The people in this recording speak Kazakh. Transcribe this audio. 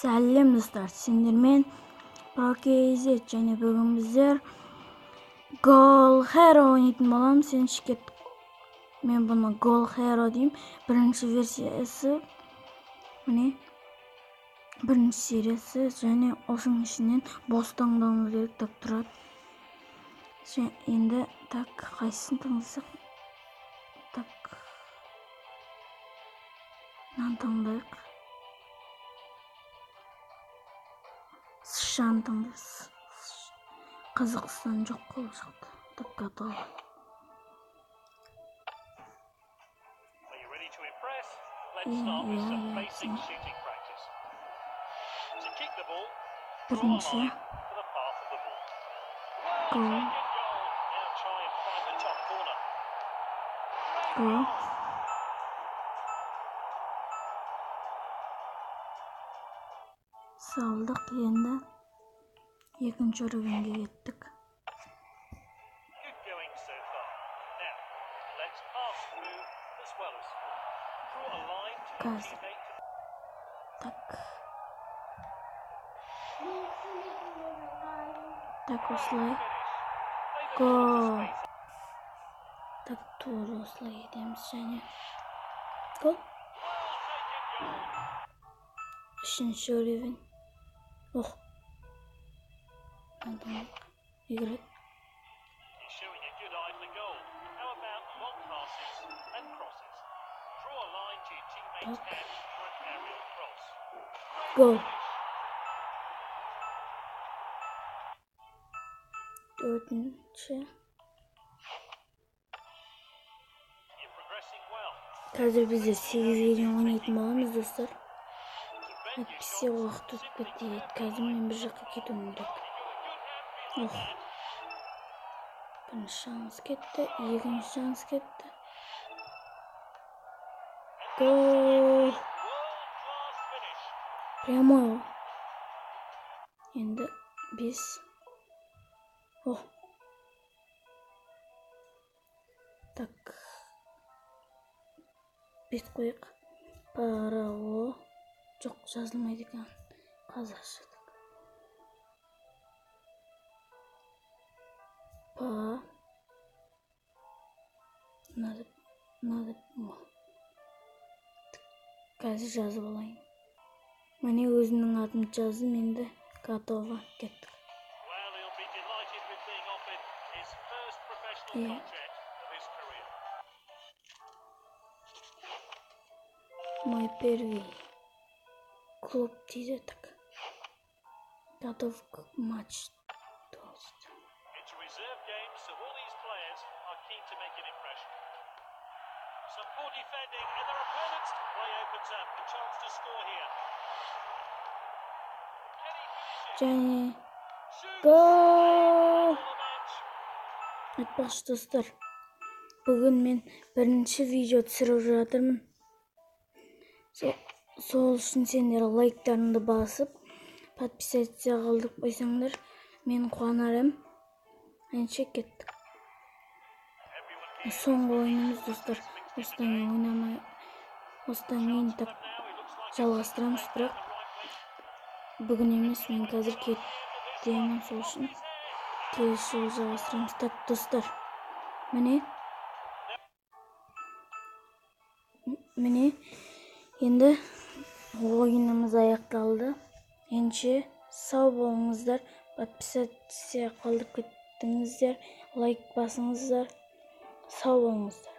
Сәлем достар, сендермен ProKZ және бүгін біздер Goal Hero ойнайтын боламыз. Сен шекет. Мен бұны Goal Hero деймін. Бірінші версиясы, міне, бірінші сериясы және осының ішінен бос таңдауымыз керек деп тұрады. Енді так қайсысын таңдасақ? Так. Мынаны таңдайық. США-ны таңдайық. Қазақстан жоқ қой ол жақта. Так готово. Бірінші. Гол. Салдық, енді екінші өрігінге кеттік. Қазір. Так. Так, осылай. Гол. Так, тура осылай етеміз және. Гол. Үшінші өрігін. Ох. Играть. Гол. Төртінші. Қазір біздер 8-ге дейін ойнайтын боламыз достар. Әйтпесе уақыт өтіп кетеді. Қазір мен бір жаққа кетуім керек. Ох. Бірінші шанс кетті, екінші шанс кетті. Гол. Прямой. Енді 5. Ох. Так. 5 қойық. Парао. Жоқ, жазылмайды екен. Қазақша. Надо. Қазір жазып алайын. Міне өзімнің атымды жаздым, енді готово кеттік. Мой первый клуб дейді, так. Готов к матчу. Және гол! Айтпақшы достар, бүгін мен бірінші видео түсіріп жатырмын. Сол үшін сендер лайктарыңды басып, подписаться қылдып қойсаңдар, мен қуанарым. Әнше кеттік. Соңғы ойынымыз достар. Осыдан кейін так жалғастырамыз, бірақ бүгін емес, мен қазір кетемін, сол үшін келесі жолы жалғастырамыз. Так достар, міне енді ойынымыз аяқталды. Әнше сау болыңыздар, подписаться қылдып кеттіңіздер, лайк басыңыздар, сау болыңыздар.